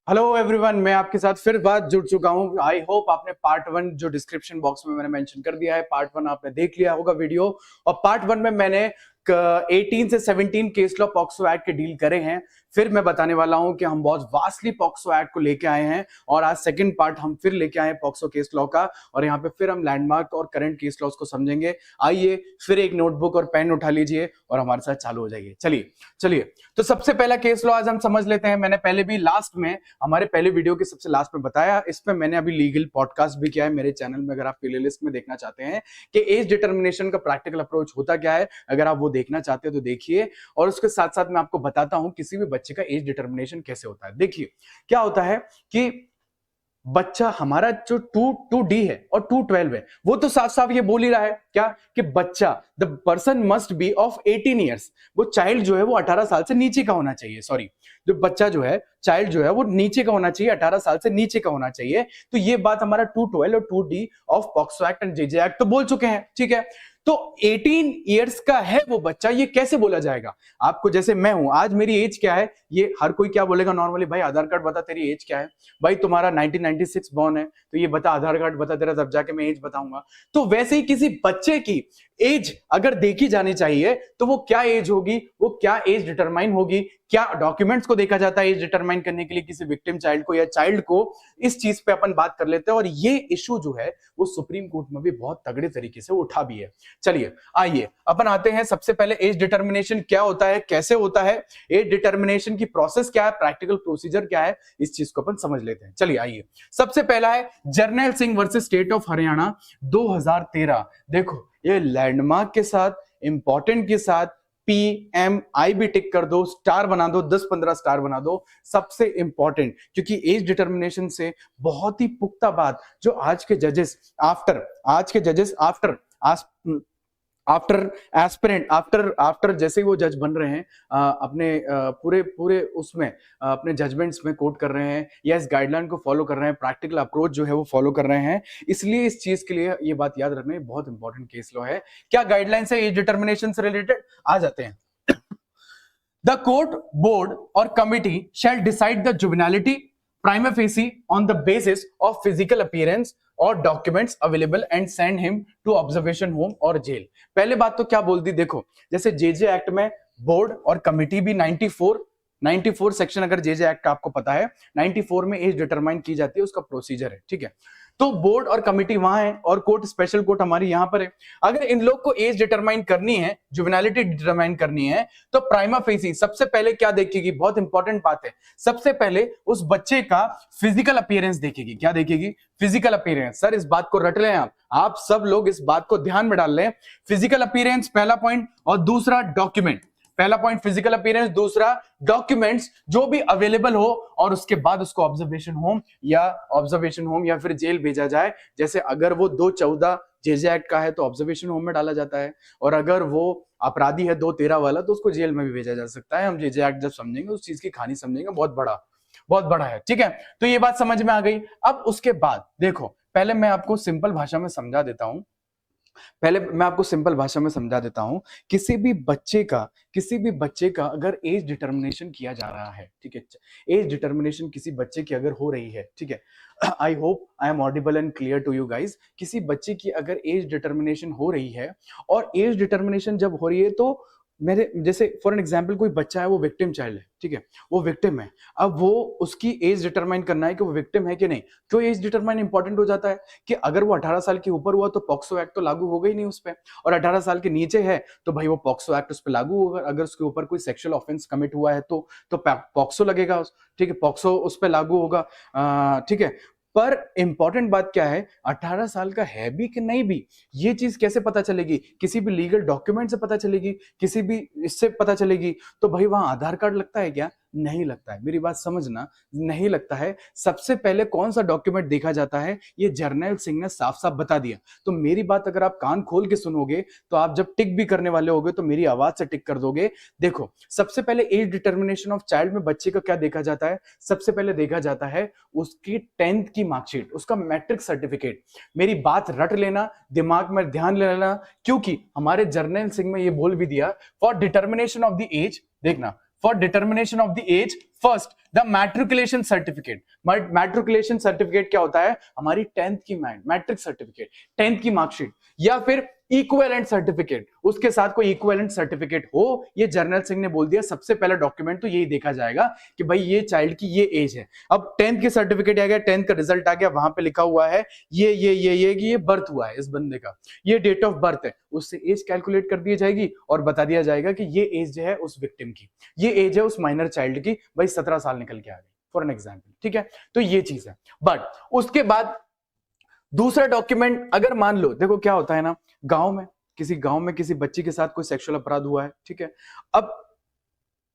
Hello everyone, मैं आपके साथ फिर बात जुड़ चुका हूं। आई होप आपने पार्ट 1 जो डिस्क्रिप्शन बॉक्स में मैंने मेंशन कर दिया है, पार्ट 1 आपने देख लिया होगा वीडियो। और पार्ट 1 में मैंने 18 से 17 केस लॉ पॉक्सो एक्ट के डील करे हैं। फिर मैं बताने वाला हूं कि हम बहुत वास्टली पॉक्सो एक्ट को लेके आए हैं और आज सेकंड पार्ट हम फिर लेके आए हैं पॉक्सो केस लॉ का। और यहाँ पे फिर हम लैंडमार्क और करंट केस लॉस को समझेंगे। आइए फिर एक नोटबुक और पेन उठा लीजिए और हमारे साथ चालू हो जाइए। चलिए चलिए, तो सबसे पहला केस लॉ आज हम समझ लेते हैं। मैंने पहले भी लास्ट में हमारे पहले वीडियो के सबसे लास्ट में बताया, इसमें मैंने अभी लीगल पॉडकास्ट भी किया है मेरे चैनल में। अगर आप प्लेलिस्ट में देखना चाहते हैं कि एज डिटर्मिनेशन का प्रैक्टिकल अप्रोच होता क्या है, अगर आप वो देखना चाहते हो तो देखिए। और उसके साथ साथ मैं आपको बताता हूं किसी भी बच्चे का एज डिटर्मिनेशन कैसे होता है। देखिए क्या होता है कि बच्चा हमारा जो 2D है और 212 है, वो तो साफ साफ ये बोल ही रहा है क्या कि बच्चा the person must be of 18 years. वो चाइल्ड जो है वो 18 साल से नीचे का होना चाहिए। सॉरी, जो बच्चा जो है चाइल्ड जो है वो नीचे का होना चाहिए, 18 साल से नीचे का होना चाहिए। तो ये बात हमारा 212 और 2D of POCSO act and JJ act तो बोल चुके हैं, ठीक है। तो 18 ईयर्स का है वो बच्चा, ये कैसे बोला जाएगा आपको? जैसे मैं हूं, आज मेरी एज क्या है, ये हर कोई क्या बोलेगा नॉर्मली, भाई आधार कार्ड बता तेरी एज क्या है। भाई तुम्हारा 1996 बॉर्न है तो ये बता, आधार कार्ड बता तेरा, तब जाके मैं एज बताऊंगा। तो वैसे ही किसी बच्चे की एज अगर देखी जानी चाहिए तो वो क्या एज होगी, वो क्या एज डिटरमाइन होगी, क्या डॉक्यूमेंट्स को देखा जाता है एज डिटरमाइन करने के लिए किसी विक्टिम चाइल्ड को या चाइल्ड को, इस चीज पे अपन बात कर लेते हैं। और ये इशू जो है वो सुप्रीम कोर्ट में भी बहुत तगड़े तरीके से उठा भी है। चलिए आइए अपन आते हैं सबसे पहले एज डिटर्मिनेशन क्या होता है, कैसे होता है, एज डिटर्मिनेशन की प्रोसेस क्या है, प्रैक्टिकल प्रोसीजर क्या है, इस चीज को अपन समझ लेते हैं। चलिए आइए, सबसे पहला है Jarnail Singh versus state of Haryana 2013। देखो ये लैंडमार्क के साथ, इंपॉर्टेंट के साथ, PMI भी टिक कर दो, स्टार बना दो, 10-15 स्टार बना दो। सबसे इंपॉर्टेंट, क्योंकि एज डिटर्मिनेशन से बहुत ही पुख्ता बात जो आज के जजेस आफ्टर एस्पिरेंट आफ्टर जैसे ही वो जज बन रहे हैं, अपने पूरे उसमें अपने जजमेंट्स में कोट कर रहे हैं या इस गाइडलाइन को फॉलो कर रहे हैं, प्रैक्टिकल अप्रोच जो है वो फॉलो कर रहे हैं। इसलिए इस चीज के लिए ये बात याद रखना बहुत इंपॉर्टेंट केस लॉ है। क्या गाइडलाइन है एज डिटर्मिनेशन से रिलेटेड, आ जाते हैं। द कोर्ट, बोर्ड और committee shall decide the juvenility prima facie on the basis of physical appearance और documents available and send him to observation home और जेल। पहले बात तो क्या बोल दी, देखो जैसे जेजे एक्ट में बोर्ड और कमिटी भी 94 सेक्शन, अगर जेजे एक्ट का आपको पता है 94 में एज डिटरमाइन की जाती है, उसका प्रोसीजर है, ठीक है। तो बोर्ड और कमिटी वहां है और कोर्ट, स्पेशल कोर्ट हमारी यहां पर है। अगर इन लोग को एज डिटरमाइन करनी है, जुवेनालिटी डिटरमाइन करनी है, तो प्राइमा फेसी सबसे पहले क्या देखेगी, बहुत इंपॉर्टेंट बात है, सबसे पहले उस बच्चे का फिजिकल अपीयरेंस देखेगी। क्या देखेगी? Physical appearance. सर इस बात को रट लें आप सब लोग इस बात को ध्यान में डाल लें। फिजिकल अपीयरेंस पहला पॉइंट, और दूसरा डॉक्यूमेंट। पहला पॉइंट फिजिकल अपीयरेंस, दूसरा डॉक्यूमेंट्स जो भी अवेलेबल हो, और उसके बाद उसको ऑब्जर्वेशन होम या फिर जेल भेजा जाए। जैसे अगर वो 214 जेजे एक्ट का है तो ऑब्जर्वेशन होम में डाला जाता है, और अगर वो अपराधी है 213 वाला तो उसको जेल में भी भेजा जा सकता है। हम जेजे एक्ट जब समझेंगे उस चीज की कहानी समझेंगे, बहुत बड़ा है, ठीक है। तो ये बात समझ में आ गई। अब उसके बाद देखो, पहले मैं आपको सिंपल भाषा में समझा देता हूं किसी भी बच्चे का अगर एज डिटर्मिनेशन किया जा रहा है, ठीक है, एज डिटर्मिनेशन किसी बच्चे की अगर हो रही है, ठीक है, I hope I am audible and clear to you guys. किसी बच्चे की अगर एज डिटर्मिनेशन हो रही है, और एज डिटर्मिनेशन जब हो रही है तो मेरे जैसे फॉर एन एग्जाम्पल कोई बच्चा है, वो विक्टिम चाइल्ड है, ठीक है, वो विक्टिम है। अब वो उसकी एज डिटरमाइन करना है कि वो विक्टिम है कि नहीं। क्यों एज डिटरमाइन इंपॉर्टेंट हो जाता है कि अगर वो 18 साल के ऊपर हुआ तो पॉक्सो एक्ट तो लागू होगा ही नहीं उस पर, और 18 साल के नीचे है तो भाई वो पॉक्सो एक्ट उस पर लागू होगा। अगर उसके ऊपर कोई सेक्सुअल ऑफेंस कमिट हुआ है तो पॉक्सो लगेगा, ठीक है, पॉक्सो उस पर लागू होगा, ठीक है। पर इंपॉर्टेंट बात क्या है, 18 साल का है भी कि नहीं भी, ये चीज कैसे पता चलेगी? किसी भी लीगल डॉक्यूमेंट से पता चलेगी, किसी भी इससे पता चलेगी। तो भाई वहां आधार कार्ड लगता है क्या? नहीं लगता है। मेरी बात समझना, नहीं लगता है। सबसे पहले कौन सा डॉक्यूमेंट देखा जाता है, ये जर्नैल सिंह ने साफ साफ बता दिया। तो मेरी बात अगर आप कान खोल के सुनोगे तो आप जब टिक भी करने वाले होगे तो मेरी आवाज से टिक कर दोगे। देखो सबसे पहले एज डिटर्मिनेशन ऑफ चाइल्ड में बच्चे का क्या देखा जाता है? सबसे पहले देखा जाता है उसकी 10th की मार्कशीट, उसका मैट्रिक सर्टिफिकेट। मेरी बात रट लेना, दिमाग में ध्यान लेना, क्योंकि हमारे जर्नैल सिंह में ये बोल भी दिया for determination of the age, देखना, for determination of the age, first the matriculation certificate. Matriculation certificate क्या होता है? हमारी 10th की मैट्रिक सर्टिफिकेट, 10th की मार्कशीट, या फिर इक्विवेलेंट सर्टिफिकेट, उसके साथ कोई इक्विवेलेंट सर्टिफिकेट हो। ये जर्नल सिंह ने बोल दिया सबसे पहला डॉक्यूमेंट तो यही देखा जाएगा कि भाई ये चाइल्ड की ये एज है। अब 10th की सर्टिफिकेट आ गया, 10th का रिजल्ट आ गया, वहां पे लिखा हुआ है ये बर्थ हुआ है इस बंदे का, ये डेट ऑफ बर्थ है, उससे एज कैलकुलेट कर दी जाएगी और बता दिया जाएगा कि ये एज जो है उस विक्टिम की, ये एज है उस माइनर चाइल्ड की, भाई 17 साल निकल के आ गई फॉर एन एग्जाम्पल, ठीक है। तो ये चीज है। बट उसके बाद दूसरा डॉक्यूमेंट, अगर मान लो, देखो क्या होता है ना, गांव में किसी बच्ची के साथ कोई सेक्सुअल अपराध हुआ है, ठीक है। अब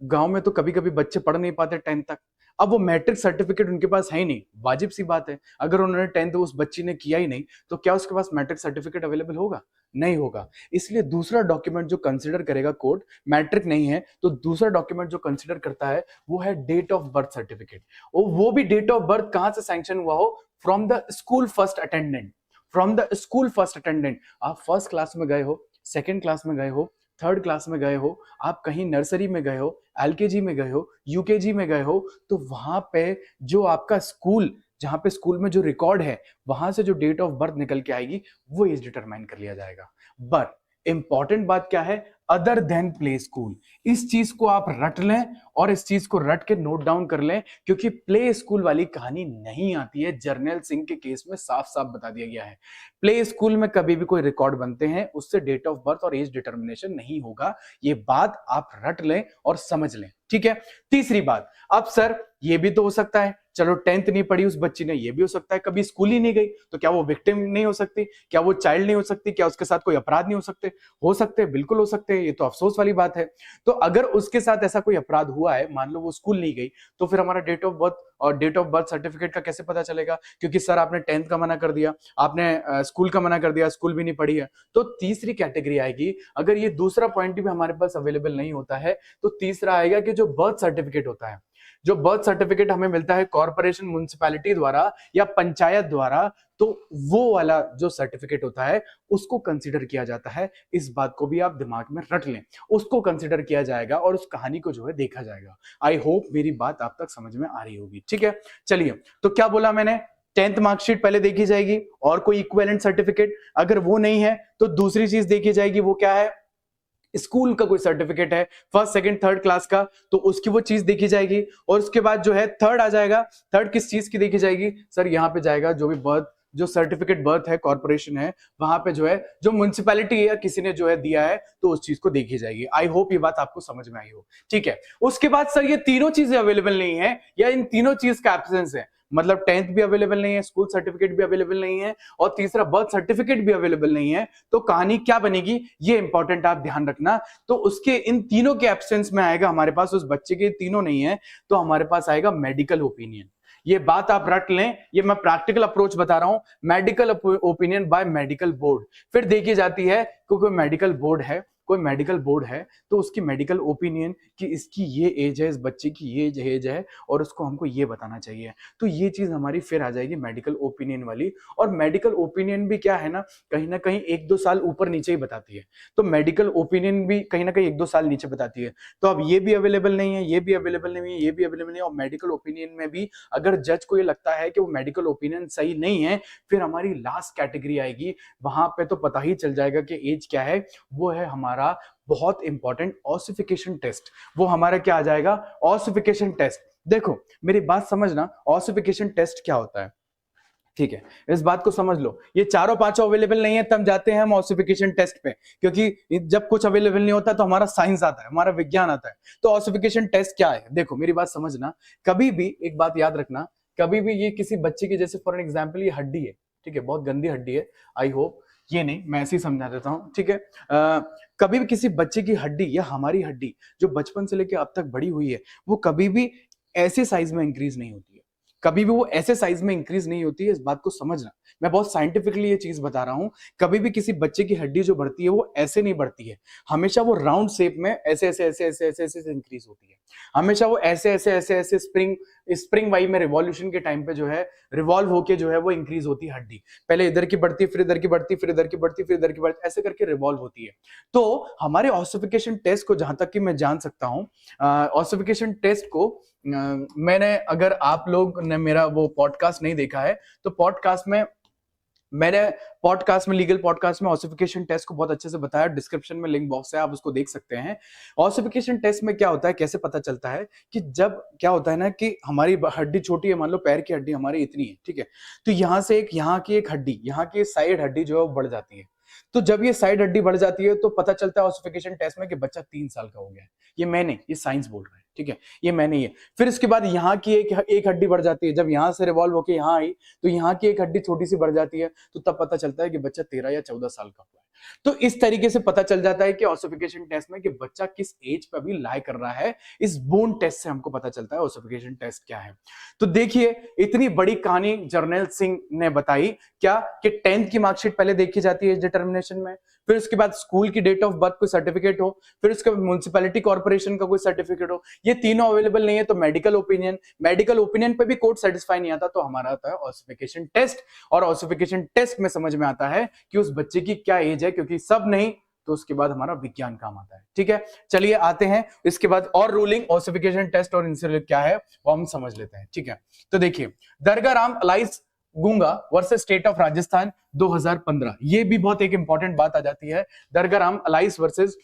गांव में तो कभी कभी बच्चे पढ़ नहीं पाते 10th तक, अब वो मैट्रिक सर्टिफिकेट उनके पास है ही नहीं, वाजिब सी बात है, अगर उन्होंने 10th उस बच्ची ने किया ही नहीं तो क्या उसके पास मैट्रिक सर्टिफिकेट अवेलेबल होगा? नहीं होगा। इसलिए दूसरा डॉक्यूमेंट जो कंसीडर करेगा कोर्ट, मैट्रिक नहीं है तो दूसरा डॉक्यूमेंट जो कंसीडर करता है वो है डेट ऑफ बर्थ सर्टिफिकेट। वो भी डेट ऑफ बर्थ कहां से सैंक्शन हुआ हो? From the school first attendant, from the school first attendant. आप फर्स्ट क्लास में गए हो, सेकेंड क्लास में गए हो, थर्ड क्लास में गए हो, आप कहीं नर्सरी में गए हो, एलकेजी में गए हो, यूकेजी में गए हो, तो वहां पे जो आपका स्कूल, जहां पे स्कूल में जो रिकॉर्ड है, वहां से जो डेट ऑफ बर्थ निकल के आएगी वो एज डिटरमाइन कर लिया जाएगा। बट इंपॉर्टेंट बात क्या है? Other than play school. इस चीज को आप रट लें और इस चीज को रट के नोट डाउन कर लें, क्योंकि प्ले स्कूल वाली कहानी नहीं आती है। जर्नैल सिंह के केस में साफ साफ बता दिया गया है, प्ले स्कूल में कभी भी कोई रिकॉर्ड बनते हैं उससे डेट ऑफ बर्थ और एज डिटर्मिनेशन नहीं होगा। ये बात आप रट लें और समझ लें, ठीक है। तीसरी बात, अब सर ये भी तो हो सकता है, चलो 10th नहीं पढ़ी उस बच्ची ने, ये भी हो सकता है कभी स्कूल ही नहीं गई, तो क्या वो विक्टिम नहीं हो सकती? क्या वो चाइल्ड नहीं हो सकती? क्या उसके साथ कोई अपराध नहीं हो सकते? हो सकते, बिल्कुल हो सकते हैं, ये तो अफसोस वाली बात है। तो अगर उसके साथ ऐसा कोई अपराध हुआ है, मान लो वो स्कूल नहीं गई, तो फिर हमारा डेट ऑफ बर्थ और डेट ऑफ बर्थ सर्टिफिकेट का कैसे पता चलेगा? क्योंकि सर आपने 10th का मना कर दिया, आपने स्कूल का मना कर दिया, स्कूल भी नहीं पढ़ी है। तो तीसरी कैटेगरी आएगी, अगर ये दूसरा पॉइंट भी हमारे पास अवेलेबल नहीं होता है तो तीसरा आएगा कि जो बर्थ सर्टिफिकेट होता है, जो बर्थ सर्टिफिकेट हमें मिलता है कॉर्पोरेशन, म्युनिसिपैलिटी द्वारा या पंचायत द्वारा, तो वो वाला जो सर्टिफिकेट होता है उसको कंसीडर किया जाता है। इस बात को भी आप दिमाग में रख लें, उसको कंसीडर किया जाएगा और उस कहानी को जो है देखा जाएगा। आई होप मेरी बात आप तक समझ में आ रही होगी, ठीक है। चलिए, तो क्या बोला मैंने? 10th मार्कशीट पहले देखी जाएगी और कोई इक्विवेलेंट सर्टिफिकेट, अगर वो नहीं है तो दूसरी चीज देखी जाएगी, वो क्या है? स्कूल का कोई सर्टिफिकेट है, फर्स्ट सेकंड थर्ड क्लास का, तो उसकी वो चीज देखी जाएगी। और उसके बाद जो है थर्ड आ जाएगा। थर्ड किस चीज की देखी जाएगी? सर यहाँ पे जाएगा जो भी बर्थ, जो सर्टिफिकेट बर्थ है, कॉर्पोरेशन है, वहां पे जो है जो म्युनिसिपैलिटी है या किसी ने जो है दिया है, तो उस चीज को देखी जाएगी। आई होप ये बात आपको समझ में आई हो, ठीक है। उसके बाद सर ये तीनों चीजें अवेलेबल नहीं है या इन तीनों चीज का एब्सेंस है, मतलब 10th भी अवेलेबल नहीं है, स्कूल सर्टिफिकेट भी अवेलेबल नहीं है और तीसरा बर्थ सर्टिफिकेट भी अवेलेबल नहीं है, तो कहानी क्या बनेगी? ये इंपॉर्टेंट आप ध्यान रखना। तो उसके इन तीनों के एब्सेंस में आएगा हमारे पास, उस बच्चे के तीनों नहीं है तो हमारे पास आएगा मेडिकल ओपिनियन। ये बात आप रट लें, ये मैं प्रैक्टिकल अप्रोच बता रहा हूं, medical opinion by medical board. फिर देखी जाती है क्योंकि मेडिकल बोर्ड है, कोई मेडिकल बोर्ड है तो उसकी मेडिकल ओपिनियन कि इसकी ये एज है, इस बच्चे की ये एज है और उसको हमको ये बताना चाहिए, तो ये चीज हमारी फिर आ जाएगी मेडिकल ओपिनियन वाली। और मेडिकल ओपिनियन भी क्या है ना कहीं 1-2 साल ऊपर नीचे ही बताती है, तो मेडिकल ओपिनियन भी कहीं ना कहीं 1-2 साल नीचे बताती है। तो अब ये भी अवेलेबल नहीं है, ये भी अवेलेबल नहीं है, ये भी अवेलेबल नहीं है, और मेडिकल ओपिनियन में भी अगर जज को ये लगता है कि वो मेडिकल ओपिनियन सही नहीं है, फिर हमारी लास्ट कैटेगरी आएगी, वहां पे तो पता ही चल जाएगा कि एज क्या है। वो है हमारा बहुत इंपॉर्टेंट ऑसिफिकेशन टेस्ट। वो हमारा क्या आ जाएगा? Ossification test. देखो मेरी बात समझना, ऑसिफिकेशन टेस्ट क्या होता है, ठीक है, इस बात को समझ लो। ये चारों पांचों अवेलेबल नहीं है तब जाते हैं हम ऑसिफिकेशन टेस्ट पे, क्योंकि जब कुछ अवेलेबल नहीं होता तो हमारा साइंस आता है, हमारा विज्ञान आता है। तो ऑसिफिकेशन टेस्ट क्या है? देखो मेरी बात समझना, कभी भी एक बात याद रखना, कभी भी ये किसी बच्चे की, जैसे फॉर एन एग्जाम्पल ये हड्डी है, ठीक है, बहुत गंदी हड्डी है, आई होप ये नहीं, मैं ऐसे ही समझा देता हूं, ठीक है। कभी भी किसी बच्चे की हड्डी या हमारी हड्डी जो बचपन से लेकर अब तक बड़ी हुई है, वो कभी भी ऐसे साइज में इंक्रीज नहीं होती है, कभी भी वो ऐसे साइज में इंक्रीज नहीं होती है, इस बात को समझना। मैं बहुत साइंटिफिकली ये चीज बता रहा हूं। कभी भी किसी बच्चे की हड्डी जो बढ़ती है वो ऐसे नहीं बढ़ती है, हमेशा वो राउंड शेप में ऐसे ऐसे ऐसे ऐसे ऐसे ऐसे इंक्रीज होती है। हमेशा वो ऐसे ऐसे ऐसे ऐसे स्प्रिंग वाई में रिवॉल्यूशन के टाइम पे जो है रिवॉल्व होके जो है वो इंक्रीज होती है हड्डी। पहले इधर की बढ़ती, फिर इधर की बढ़ती, फिर इधर की बढ़ती, फिर इधर की बढ़ती, ऐसे करके रिवॉल्व होती है। तो हमारे ऑसिफिकेशन टेस्ट को जहां तक कि मैं जान सकता हूं, ऑसिफिकेशन टेस्ट को मैंने, अगर आप लोग ने मेरा वो पॉडकास्ट नहीं देखा है तो पॉडकास्ट में लीगल पॉडकास्ट में ऑसिफिकेशन टेस्ट को बहुत अच्छे से बताया, डिस्क्रिप्शन में लिंक बॉक्स है, आप उसको देख सकते हैं। ऑसिफिकेशन टेस्ट में क्या होता है, कैसे पता चलता है कि जब क्या होता है ना कि हमारी हड्डी छोटी है, मान लो पैर की हड्डी हमारी इतनी है, ठीक है, तो यहां से यहाँ की एक हड्डी, यहाँ की साइड हड्डी जो है वो बढ़ जाती है। तो जब ये साइड हड्डी बढ़ जाती है तो पता चलता है ऑसिफिकेशन टेस्ट में कि बच्चा 3 साल का हो गया है। ये मैंने, ये साइंस बोल रहा है, ठीक है, ये मैंने ये। फिर इसके बाद यहाँ की एक हड्डी बढ़ जाती है, जब यहाँ से रिवॉल्व होकर यहाँ आई तो यहाँ की एक हड्डी छोटी सी बढ़ जाती है, तो तब पता चलता है कि बच्चा 13 या 14 साल का हुआ है। तो इस तरीके से पता चल जाता है कि ऑसिफिकेशन टेस्ट में कि बच्चा किस एज पे अभी लाई कर रहा है। इस बोन टेस्ट से हमको पता चलता है ऑसिफिकेशन टेस्ट क्या है। तो देखिए, इतनी बड़ी कहानी जर्नैल सिंह ने बताई क्या कि 10th की मार्कशीट पहले देखी जाती है एज डिटर्मिनेशन में, फिर उसके बाद स्कूल की डेट ऑफ बर्थ कोई सर्टिफिकेट हो, फिर उसके बाद म्युनिसिपैलिटी कॉर्पोरेशन का कोई सर्टिफिकेट हो। ये तीनों अवेलेबल नहीं है तो मेडिकल ओपिनियन पे भी कोर्ट सेटिस्फाई नहीं आता तो हमारा आता है ऑसिफिकेशन टेस्ट। और ऑसिफिकेशन टेस्ट में समझ में आता है कि उस बच्चे की क्या एज है, क्योंकि सब नहीं तो उसके बाद हमारा विज्ञान काम आता है। ठीक है, चलिए आते हैं इसके बाद और रूलिंग ऑसिफिकेशन टेस्ट और इनसे क्या है वो हम समझ लेते हैं। ठीक है, तो देखिए, दरगाह Ram alias Gunga versus state of Rajasthan 2015, ये भी बहुत एक इंपॉर्टेंट बात आ जाती है। Dargah Ram alias versus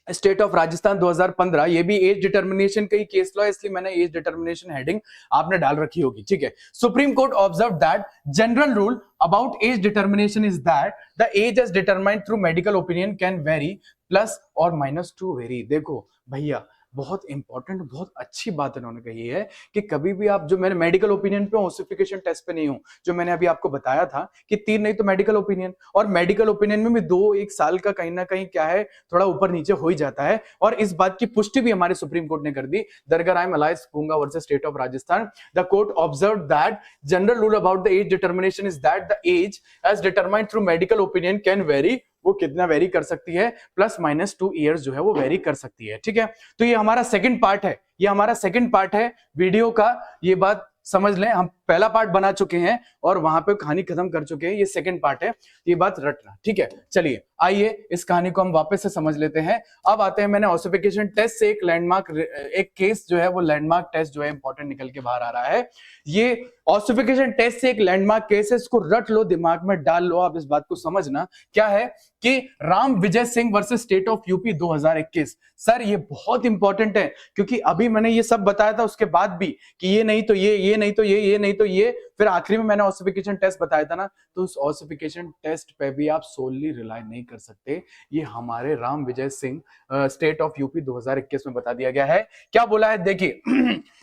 state of Rajasthan 2015, ये भी एज डिटर्मिनेशन का ही केस लॉ है, इसलिए मैंने एज डिटर्मिनेशन हेडिंग आपने डाल रखी होगी। ठीक है, Supreme Court observe that general rule about age determination is that the age age determined through medical opinion can very plus और -2 वेरी। देखो भैया, बहुत इंपॉर्टेंट, बहुत अच्छी बात इन्होंने कही है कि कभी भी आप, जो मैंने मेडिकल ओपिनियन पे ऑसिफिकेशन टेस्ट पे नहीं हूं, जो मैंने अभी आपको बताया था कि 3 नहीं तो मेडिकल ओपिनियन, और मेडिकल ओपिनियन में भी 2-1 साल का कहीं ना कहीं क्या है, थोड़ा ऊपर नीचे हो ही जाता है। और इस बात की पुष्टि भी हमारे सुप्रीम कोर्ट ने कर दी। Dargah Ram alias Gunga versus state of Rajasthan, the court observe that general rule about the age determination is that the age age determined through medical opinion can very, वो कितना वेरी कर सकती है, +-2 ईयर्स जो है वो वेरी कर सकती है। ठीक है, तो ये हमारा सेकंड पार्ट है, ये हमारा सेकंड पार्ट है वीडियो का। ये बात समझ लें, हम पहला पार्ट बना चुके हैं और वहां पे कहानी खत्म कर चुके हैं, ये सेकंड पार्ट है, ये बात रटना। ठीक है, चलिए आइए इस कहानी को हम वापस से समझ लेते हैं। अब आते हैं, मैंने ऑसिफिकेशन टेस्ट से एक लैंडमार्क, एक केस जो है वो लैंडमार्क टेस्ट जो है इंपॉर्टेंट निकल के बाहर आ रहा है। ये ऑसिफिकेशन टेस्ट से एक लैंडमार्क केस है, इसको रट लो, दिमाग में डाल लो, आप इस बात को समझना क्या है कि Ram Vijay Singh versus state of UP 2021। Sir ये बहुत इंपॉर्टेंट है, क्योंकि अभी मैंने ये सब बताया था, उसके बाद भी कि ये नहीं तो ये नहीं तो ये नहीं तो ये, फिर आखिरी में मैंने ऑसिफिकेशन टेस्ट बताया था ना, तो उस ऑसिफिकेशन टेस्ट पे भी आप सोलली रिलाई नहीं कर सकते। ये हमारे Ram Vijay Singh state of UP 2021 में बता दिया गया है। क्या बोला है देखिए,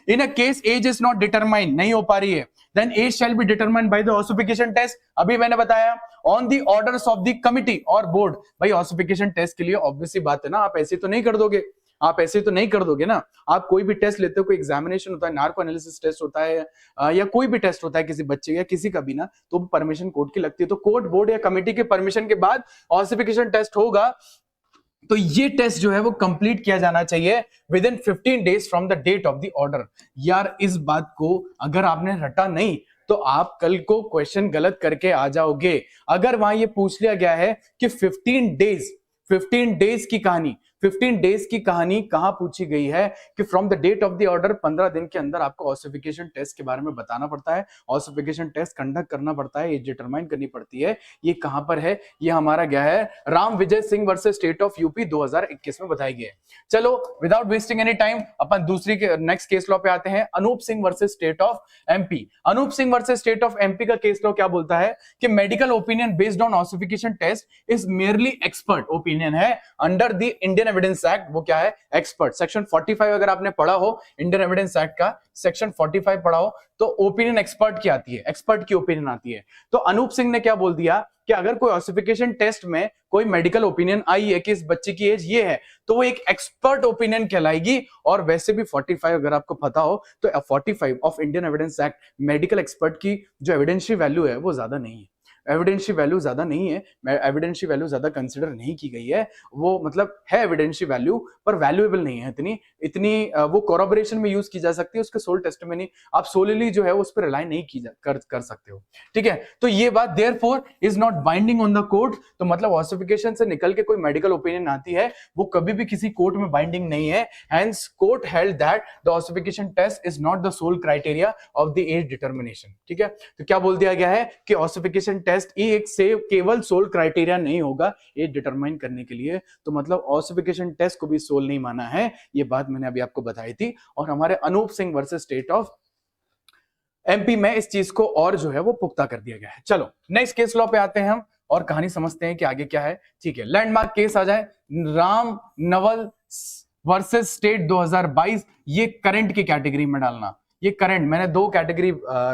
in a case age is not determined, नहीं हो पा रही है, then age shall be determined by the ossification test. अभी मैंने बताया on the orders of the committee और बोर्ड। भाई ऑसिफिकेशन टेस्ट के लिए ऑब्वियसली बात है ना, आप ऐसे तो नहीं कर दोगे, आप ऐसे तो नहीं कर दोगे ना। आप कोई भी टेस्ट लेते हो, कोई एग्जामिनेशन होता है, नार्को एनालिसिस टेस्ट होता है या कोई भी टेस्ट होता है किसी बच्चे या किसी का भी ना, तो परमिशन कोर्ट की लगती है, तो कोर्ट, बोर्ड या कमेटी के परमिशन के बाद ऑसिफिकेशन टेस्ट होगा। तो ये टेस्ट जो है वो कंप्लीट किया जाना चाहिए within 15 days from the date of the order. यार इस बात को अगर आपने रटा नहीं तो आप कल को क्वेश्चन गलत करके आ जाओगे। अगर वहां ये पूछ लिया गया है कि 15 डेज की कहानी, 15 डेज की कहानी कहां पूछी गई है कि from the date of the order, 15 दिन के अंदर आपको ऑसिफिकेशन टेस्ट के बारे में बताना पड़ता है, ऑसिफिकेशन टेस्ट कंडक्ट करना पड़ता है, एज डिटरमाइन करनी पड़ती है। ये कहां पर है, ये हमारा क्या है, Ram Vijay Singh versus state of UP 2021 में बताई गई है। चलो विदाउट वेस्टिंग एनी टाइम अपन दूसरी के नेक्स्ट केस लॉ पे आते हैं, Anoop Singh versus state of MP. Anoop Singh versus state of MP का केस लॉ क्या बोलता है कि medical opinion based on ossification test is merely expert opinion है under the Indian Evidence Act, वो क्या है, एक्सपर्ट। सेक्शन 45 अगर आपने पढ़ा हो इंडियन एविडेंस एक्ट का, सेक्शन 45 पढ़ा हो, तो ओपिनियन एक्सपर्ट की आती है, एक्सपर्ट की ओपिनियन आती है। तो अनूप सिंह ने क्या बोल दिया कि अगर कोई ऑसिफिकेशन टेस्ट में कोई मेडिकल ओपिनियन आई है कि इस बच्चे की एज ये है, तो वो एक एक्सपर्ट ओपिनियन कहलाएगी। और वैसे भी 45 अगर आपको पता हो तो 45 of Indian Evidence act medical expert की जो एविडेंशियल वैल्यू है वो ज्यादा नहीं है, एविडेंशियल वैल्यू ज्यादा नहीं है, एविडेंशियल वैल्यू ज्यादा कंसिडर नहीं की गई है। वो मतलब है एविडेंशियल वैल्यू पर वैल्यूएबल नहीं है इतनी इतनी वो कोरबोरेशन में यूज की जा सकती है, उसके सोल टेस्टिमनी आप सोलली जो है उस पर रिलाई नहीं कर सकते हो, ठीक है। तो ये बात therefore is not binding on the court. तो मतलब ऑसिफिकेशन से निकल के कोई मेडिकल ओपिनियन आती है वो कभी भी किसी कोर्ट में बाइंडिंग नहीं है। Hence court held that the ossification test is not the sole criteria of the age determination, ठीक है। तो क्या बोल दिया गया है कि ऑसिफिकेशन टेस्ट एक से केवल सोल क्राइटेरिया नहीं होगा एज डिटरमाइन करने के लिए। तो मतलब ऑसिफिकेशन टेस्ट को भी सोल नहीं माना है, ये बात मैंने अभी आपको बताई थी। और हमारे Anup Singh versus state of MP में इस चीज को और जो है वो पुख्ता कर दिया गया है। चलो नेक्स्ट केस लॉ पे आते हैं हम और कहानी समझते हैं कि आगे क्या है, ठीक है। लैंडमार्क केस आ जाए, राम नवल वर्सेस स्टेट 2022, ये करंट की कैटेगरी में डालना, ये करंट, मैंने दो कैटेगरी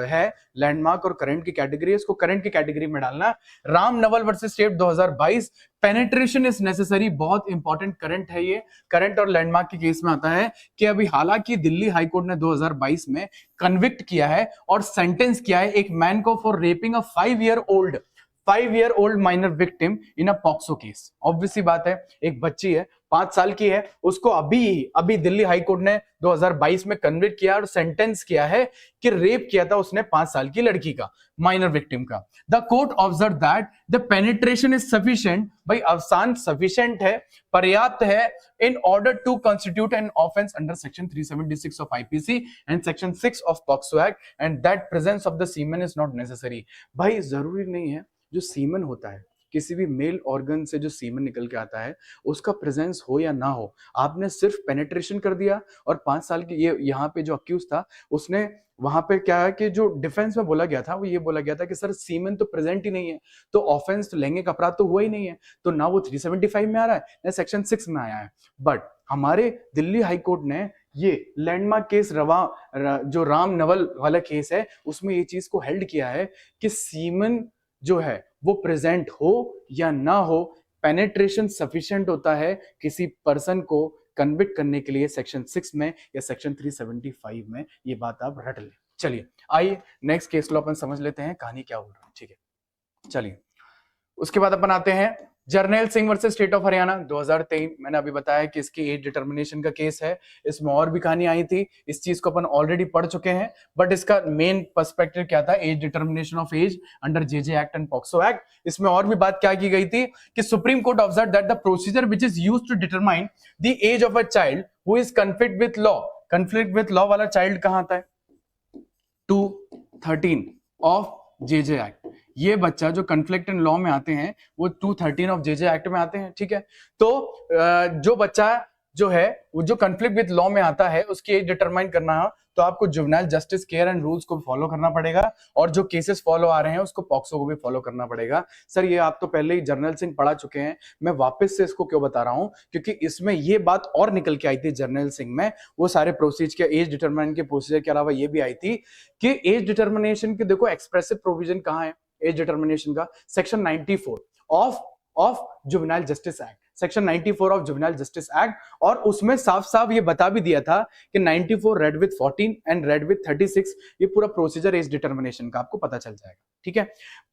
है, लैंडमार्क और करंट की कैटेगरी, इसको करंट की कैटेगरी में डालना। Ram Naval versus state 2022, penetration is necessary, बहुत इंपॉर्टेंट करंट है ये। करंट और लैंडमार्क के केस में आता है कि अभी हालांकि दिल्ली हाईकोर्ट ने 2022 में कन्विक्ट किया है और सेंटेंस किया है एक मैन को for rapping a 5-year-old minor victim in a POCSO case. Obviously बात है, एक बच्ची है 5 साल की है, उसको अभी दिल्ली हाईकोर्ट ने 2022 में कन्विक्ट किया और सेंटेंस किया है कि रेप किया था उसने 5 साल की लड़की का, माइनर विक्टिम का। The court observe that the penetration is sufficient, भाई अवसान सफिशिएंट है, पर्याप्त है, in order to constitute an offence under section 376 of IPC and section 6 of POCSO act and that presence of the semen is not necessary. भाई जरूरी नहीं है जो सीमन होता है, किसी भी मेल ऑर्गन से जो सीमन निकल के आता है उसका प्रेजेंस हो या ना हो, आपने सिर्फ पेनिट्रेशन कर दिया और 5 साल की, ये यहाँ पे जो अक्यूज था उसने वहां पे क्या है कि जो डिफेंस में बोला गया था वो ये बोला गया था कि सर सीमन तो प्रेजेंट ही नहीं है, तो ऑफेंस तो लैंगिक अपराध तो हुआ ही नहीं है, तो ना वो 375 में आ रहा है ना सेक्शन 6 में आया है। बट हमारे दिल्ली हाईकोर्ट ने ये लैंडमार्क केस जो राम नवल वाला केस है उसमें ये चीज को हेल्ड किया है कि सीमन जो है वो प्रेजेंट हो या ना हो, पेनिट्रेशन सफिशिएंट होता है किसी पर्सन को कन्विक्ट करने के लिए सेक्शन 6 में या सेक्शन 375 में, ये बात आप रट लें। चलिए आइए नेक्स्ट केस लॉ अपन समझ लेते हैं कहानी क्या हो रहा है, ठीक है। चलिए उसके बाद अपन आते हैं Jarnail Singh versus state of Haryana 2023। मैंने अभी बताया कि इसकी एज डिटर्मिनेशन का केस है, इसमें और भी कहानी आई थी, इस चीज को अपन ऑलरेडी पढ़ चुके हैं, बट इसका मेन पर्सपेक्टिव क्या था, age determination of age under JJ act and POCSO act. इसमें और भी बात क्या की गई थी कि Supreme Court observe that the procedure which is used to determine the age of a child who is conflict with law, conflict with law वाला चाइल्ड कहां आता है, 213 ऑफ जेजे एक्ट। ये बच्चा जो कन्फ्लिक्ट इन लॉ में आते हैं वो 213 ऑफ जेजे एक्ट में आते हैं, ठीक है। तो जो बच्चा जो है वो जो कन्फ्लिक्ट विद लॉ में आता है उसकी एज डिटरमाइन करना है तो आपको juvenile justice care and rules को फॉलो करना पड़ेगा, और जो केसेस फॉलो आ रहे हैं उसको पॉक्सो को भी फॉलो करना पड़ेगा। सर ये आप तो पहले ही जर्नल सिंह पढ़ा चुके हैं, मैं वापस से इसको क्यों बता रहा हूं, क्योंकि इसमें ये बात और निकल के आई थी जर्नल सिंह में, वो सारे प्रोसीजर के एज डिटरमिनेशन के प्रोसीजर के अलावा ये भी आई थी कि एज डिटरमिनेशन के देखो एक्सप्रेसिव प्रोविजन कहां है एज डिटरमिनेशन का, section 94 of juvenile justice act, section 94 of juvenile justice act, और उसमें साफ साफ ये बता भी दिया था कि 94 red with 14 and red with 36 ये पूरा प्रोसीजर एज डिटरमिनेशन का आपको पता चल जाएगा, ठीक है।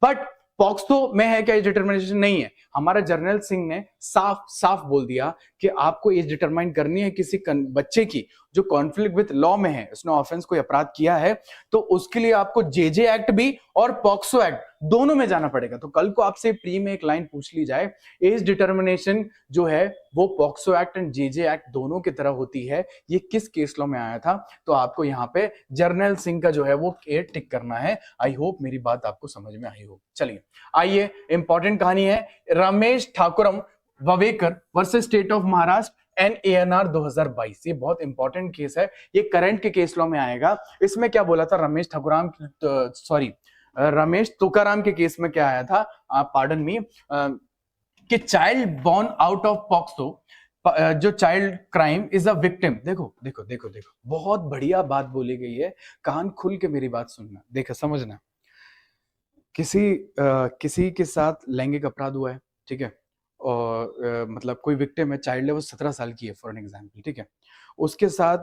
बट पॉक्सो में है क्या एज डिटरमिनेशन, नहीं है। हमारा जर्नल सिंह ने साफ साफ बोल दिया कि आपको एज डिटरमाइन करनी है किसी बच्चे की जो कॉन्फ्लिक्ट विथ लॉ में है, उसने ऑफेंस कोई अपराध किया है, तो उसके लिए आपको जेजे एक्ट भी और पॉक्सो एक्ट दोनों में जाना पड़ेगा। तो कल को आपसे प्री में एक लाइन पूछ ली जाए एज डिटरमिनेशन जो है वो POCSO act and JJ act दोनों की तरह होती है, ये किस केस लॉ में आया था, तो आपको यहाँ पे जर्नल सिंह का जो है वो टिक करना है। आई होप मेरी बात आपको समझ में आई हो। चलिए आइए इंपॉर्टेंट कहानी है रमेश ठाकुरम ववेकर versus state of Maharashtra and ANR 2022। ये बहुत इंपॉर्टेंट केस है, ये करंट के केस लॉ में आएगा। इसमें क्या बोला था रमेश तुकाराम के केस में क्या आया था, पार्डन मी, कि child born out of POCSO जो child crime is a victim, देखो देखो देखो देखो, बहुत बढ़िया बात बोली गई है, कान खुल के मेरी बात सुनना, देखो समझना। किसी के साथ लैंगिक अपराध हुआ है, ठीक है, और मतलब कोई विक्टिम है, चाइल्ड है, वो 17 साल की है फॉर एन एग्जाम्पल, ठीक है, उसके साथ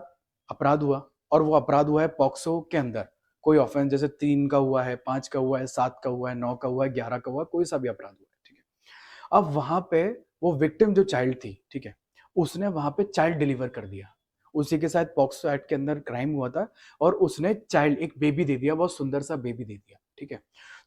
अपराध हुआ, और वो अपराध हुआ है पॉक्सो के अंदर, कोई ऑफेंस जैसे 3 का हुआ है, 5 का हुआ है, 7 का हुआ है, 9 का हुआ है, 11 का हुआ है, कोई सा भी अपराध हुआ है, ठीक है। अब वहां पे वो विक्टिम जो चाइल्ड थी, ठीक है, उसने वहां पे चाइल्ड डिलीवर कर दिया, उसी के साथ पॉक्सो एक्ट के अंदर क्राइम हुआ था, और उसने चाइल्ड एक बेबी दे दिया, बहुत सुंदर सा बेबी दे दिया, ठीक है।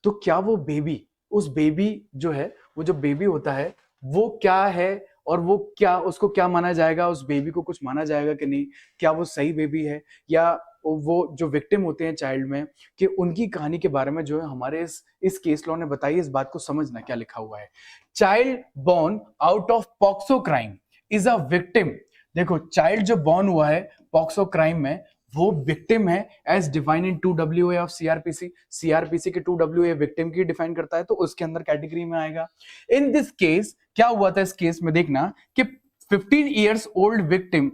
तो क्या वो बेबी, उस बेबी जो है, वो जो बेबी होता है, वो क्या है, और वो क्या, उसको क्या माना जाएगा, उस बेबी को कुछ माना जाएगा कि नहीं, क्या वो सही बेबी है, या वो जो विक्टिम होते हैं चाइल्ड में, कि उनकी कहानी के बारे में जो है हमारे इस केस लॉ ने बताई, इस बात को समझना क्या लिखा हुआ है। Child born out of POCSO crime is a victim, देखो चाइल्ड जो बॉर्न हुआ है पॉक्सो क्राइम में, वो विक्टिम है as define in 2WA of CrPC, CrPC के 2WA विक्टिम की डिफाइन करता है, तो उसके अंदर कैटेगरी में आएगा। इन दिस केस क्या हुआ था, इस केस में देखना कि 15 years old victim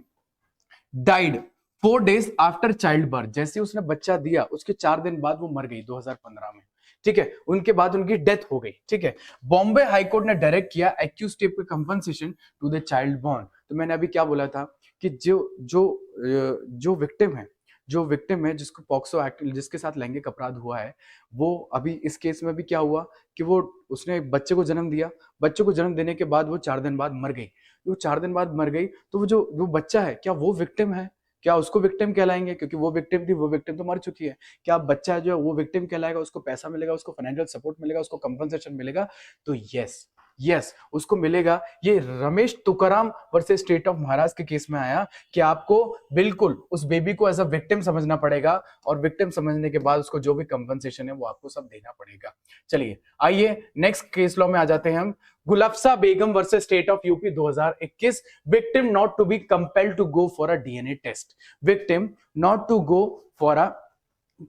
died 4 days after child birth, जैसे उसने बच्चा दिया उसके 4 दिन बाद वो मर गई 2015 में, ठीक है, उनके बाद उनकी डेथ हो गई, ठीक है। बॉम्बे हाईकोर्ट ने डायरेक्ट किया accused to pay compensation to the child born. तो मैंने अभी क्या बोला था कि जो विक्टिम है जिसको पॉक्सो एक्ट, जिसके साथ लैंगिक अपराध हुआ है, वो अभी इस केस में भी क्या हुआ कि वो उसने बच्चे को जन्म दिया, बच्चे को जन्म देने के बाद वो 4 दिन बाद मर गई, वो 4 दिन बाद मर गई, तो वो बच्चा है, क्या वो विक्टिम है, क्या उसको विक्टिम कहलाएंगे, क्योंकि वो विक्टिम थी, वो विक्टिम तो मर चुकी है, क्या बच्चा जो है वो विक्टिम कहलाएगा, उसको पैसा मिलेगा, उसको फाइनेंशियल सपोर्ट मिलेगा, उसको कंपनसेशन मिलेगा, तो यस यस उसको मिलेगा। ये Ramesh Tukaram versus state of Maharashtra के केस में आया कि आपको बिल्कुल उस बेबी को एज अ विक्टिम समझना पड़ेगा, और विक्टिम समझने के बाद उसको जो भी कंपनसेशन है वो आपको सब देना पड़ेगा। चलिए आइए नेक्स्ट केस लॉ में आ जाते हैं हम। Gulafsha Begum versus state of UP 2021, victim not to be compelled to go for a DNA test, victim not to go for a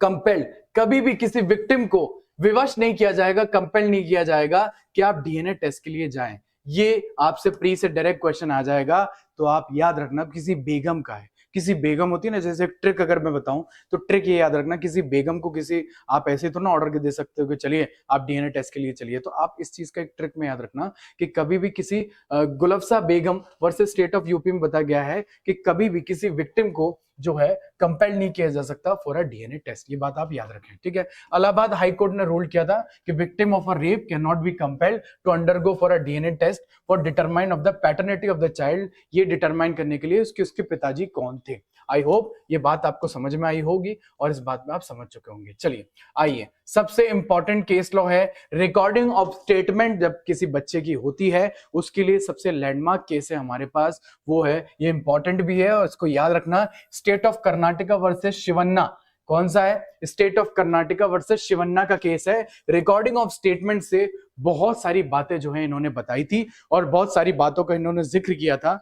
compelled, कभी भी किसी विक्टिम को विवश नहीं किया जाएगा, कंपेल नहीं किया जाएगा कि आप डीएनए टेस्ट के लिए जाएं। ये आपसे प्री से डायरेक्ट क्वेश्चन आ जाएगा, तो आप याद रखना किसी बेगम का है, किसी बेगम होती है ना, जैसे ट्रिक अगर मैं बताऊं तो ट्रिक ये याद रखना, किसी बेगम को किसी, आप ऐसे तो ना ऑर्डर दे सकते हो कि चलिए आप डीएनए टेस्ट के लिए चलिए, तो आप इस चीज का एक ट्रिक में याद रखना कि कभी भी किसी गुलफ्सा Begum versus state of UP में बताया गया है कि कभी भी किसी विक्टिम को जो है कंपेल नहीं किया जा सकता फॉर अ डीएनए टेस्ट, ये बात आप याद रखें, ठीक है। इलाहाबाद हाई कोर्ट ने रूल किया था कि victim of a rape can not be compelled to undergo for a DNA test for determine of the paternity of the child, ये डिटरमाइन करने के लिए उसके पिताजी कौन थे। आई होप ये बात आपको समझ में आई होगी और इस बात में आप समझ चुके होंगे। चलिए आइए, सबसे इंपॉर्टेंट केस लॉ है रिकॉर्डिंग ऑफ स्टेटमेंट, जब किसी बच्चे की होती है उसके लिए सबसे लैंडमार्क केस है हमारे पास, वो है, ये इंपॉर्टेंट भी है और इसको याद रखना, state of Karnataka versus Shivanna. कौन सा है? State of Karnataka versus Shivanna का केस है। रिकॉर्डिंग ऑफ स्टेटमेंट से बहुत सारी बातें जो है इन्होंने बताई थी और बहुत सारी बातों का इन्होंने जिक्र किया था,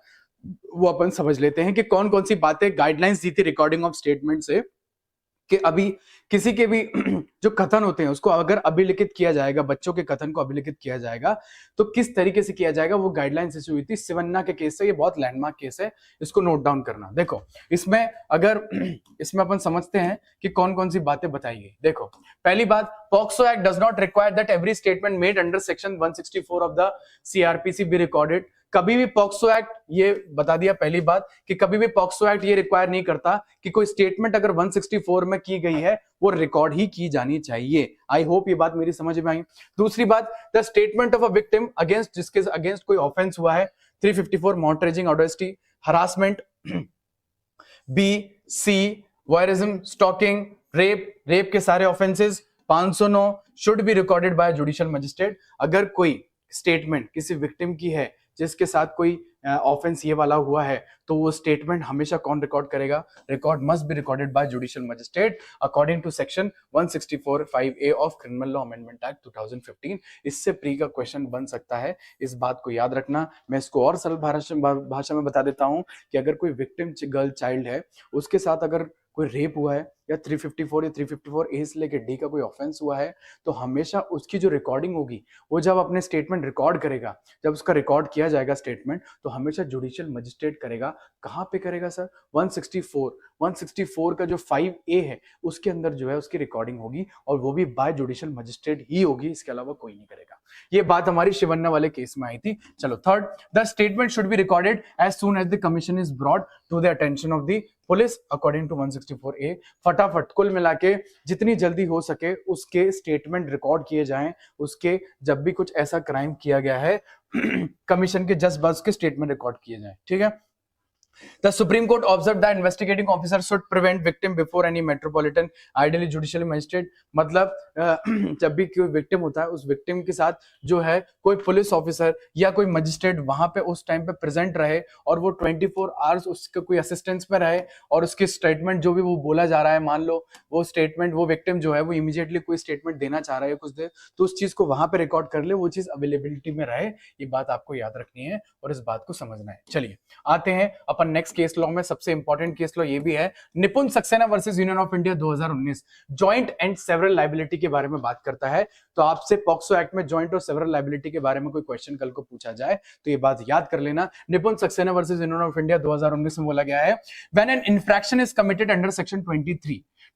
वो अपन समझ लेते हैं कि कौन कौन सी बातें गाइडलाइंस दी थी रिकॉर्डिंग ऑफ स्टेटमेंट से, कि अभी किसी के भी जो कथन होते हैं उसको अगर अभिलिखित किया जाएगा, बच्चों के कथन को अभिलिखित किया जाएगा तो किस तरीके से किया जाएगा, वो गाइडलाइंस इशू हुई थी शिवन्ना के केस से। ये बहुत लैंडमार्क केस है, इसको नोट डाउन करना। देखो इसमें अगर इसमें अपन समझते हैं कि कौन कौन सी बातें बताई गई। देखो पहली बात, POCSO act does not require that every statement made under section 164 of the CrPC be recorded. कभी भी पॉक्सो एक्ट, ये बता दिया पहली बात कि कभी भी पॉक्सो एक्ट ये रिक्वायर नहीं करता कि कोई स्टेटमेंट अगर 164 में की गई है वो रिकॉर्ड ही की जानी चाहिए। आई होप ये बात मेरी समझ में आई। दूसरी बात, the statement of a victim against, जिसके अगेंस्ट कोई ऑफेंस हुआ है, 354 outraging, modesty, harassment, B C voyeurism, stalking, rape के सारे offences, 509 should be recorded by judicial magistrate. अगर कोई स्टेटमेंट किसी विक्टिम की है जिसके साथ कोई ऑफेंस ये वाला हुआ है तो वो स्टेटमेंट हमेशा कौन रिकॉर्ड करेगा? Record must be recorded by judicial magistrate according to section 164(5)(a) of criminal law amendment act 2015। इससे प्री का क्वेश्चन बन सकता है, इस बात को याद रखना। मैं इसको और सरल भाषा में बता देता हूं कि अगर कोई विक्टिम गर्ल चाइल्ड है, उसके साथ अगर कोई रेप हुआ है या 354 या 354 ए से लेके डी का कोई ऑफेंस हुआ है, तो हमेशा उसकी जो रिकॉर्डिंग होगी, वो जब अपने स्टेटमेंट रिकॉर्ड करेगा, जब उसका रिकॉर्ड किया जाएगा स्टेटमेंट, तो हमेशा जुडिशियल मजिस्ट्रेट करेगा। कहां पे करेगा सर? 164 का जो 5A है उसके अंदर जो है उसकी रिकॉर्डिंग होगी, और वो भी बाय जुडिशियल मजिस्ट्रेट ही होगी, इसके अलावा कोई नहीं करेगा। ये बात हमारी शिवन्ना वाले केस में आई थी। चलो third, the statement should be recorded as soon as the commission is brought to the attention of the police according to 164A। फटाफट कुल मिला के जितनी जल्दी हो सके उसके स्टेटमेंट रिकॉर्ड किए जाएं, उसके जब भी कुछ ऐसा क्राइम किया गया है कमीशन के जस्ट बस के स्टेटमेंट रिकॉर्ड किए जाएं, ठीक है। The Supreme Court observed that investigating officer should prevent victim before any metropolitan, ideally judicial magistrate। मतलब जब भी कोई विक्टिम होता है, उस विक्टिम के साथ जो है कोई पुलिस ऑफिसर या कोई मजिस्ट्रेट वहां पे उस टाइम पे प्रेजेंट रहे, और वो 24 आवर्स उसके कोई असिस्टेंस में रहे, और उसके स्टेटमेंट जो भी वो बोला जा रहा है, मान लो वो स्टेटमेंट वो विक्टिम जो है वो इमीडिएटली कोई स्टेटमेंट देना चाह रहा है कुछ देर, तो उस चीज को वहां पे रिकॉर्ड कर ले, वो चीज अवेलेबिलिटी में रहे। ये बात आपको याद रखनी है और इस बात को समझना है। चलिए आते हैं अपन नेक्स्ट केस लॉ में। सबसे इंपॉर्टेंट केस लॉ ये भी है, निपुण Saxena versus union of India 2019, joint and several liability के बारे में बात करता है। तो आपसे पॉक्सो एक्ट में जॉइंट और सेवरल लायबिलिटी के बारे में कोई क्वेश्चन कल को पूछा जाए तो ये बात याद कर लेना। निपुण Saxena versus union of India 2019 में बोला गया है, when an infarction is committed under section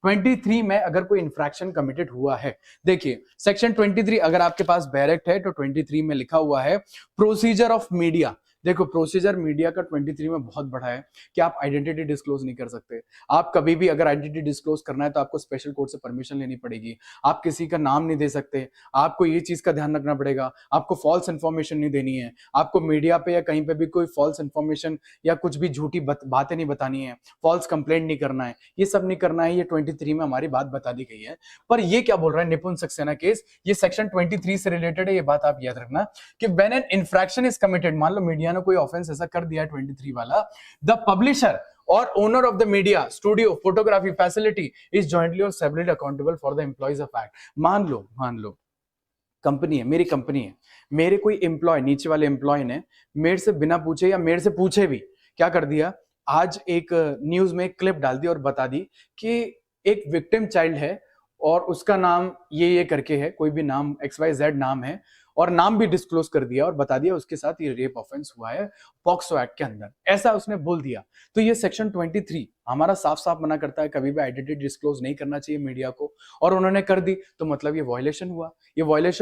23 में अगर कोई इन्फ्रैक्शन कमिटेड हुआ है, देखिए सेक्शन 23 अगर आपके पास डायरेक्ट है तो 23 में लिखा हुआ है प्रोसीजर ऑफ मीडिया। देखो प्रोसीजर मीडिया का 23 में बहुत बड़ा है कि आप आइडेंटिटी डिस्क्लोज नहीं कर सकते। आप कभी भी अगर आइडेंटिटी डिस्क्लोज करना है तो आपको स्पेशल कोर्ट से परमिशन लेनी पड़ेगी। आप किसी का नाम नहीं दे सकते। आपको ये चीज का ध्यान रखना पड़ेगा, आपको फॉल्स इंफॉर्मेशन नहीं देनी है, आपको मीडिया पे या कहीं पे भी कोई फॉल्स इंफॉर्मेशन या कुछ भी झूठी बातें नहीं बतानी है, फॉल्स कंप्लेंट नहीं करना है, ये सब नहीं करना है। ये 23 में हमारी बात बता दी गई है। पर ये क्या बोल रहा है निपुण सक्सेना केस, ये सेक्शन 23 से रिलेटेड है। ये बात आप याद रखना कि when an infarction is committed, मान लो मीडिया ने कोई ऑफेंस ऐसा कर दिया 23 वाला, द पब्लिशर और owner of the media studio photography facility is jointly और severally accountable for the employees of act. मान लो कंपनी है, मेरी कंपनी है, मेरे कोई एम्प्लॉय, नीचे वाले एम्प्लॉय ने मेरे से बिना पूछे या मेरे से पूछे भी क्या कर दिया, आज एक न्यूज में एक क्लिप डाल दी और बता दी कि एक विक्टिम चाइल्ड है और उसका नाम ये करके है, कोई भी नाम XYZ नाम है, और नाम भी डिस्क्लोज कर दिया और बता दिया उसके साथ ये रेप ऑफेंस हुआ है पॉक्सो एक्ट के अंदर, ऐसा उसने बोल दिया। तो ये सेक्शन 23 हमारा साफ साफ मना करता है कभी भी आइडेंटिटी डिस्क्लोज नहीं करना चाहिए मीडिया को, और उन्होंने कर दी तो मतलब ये वायलेशन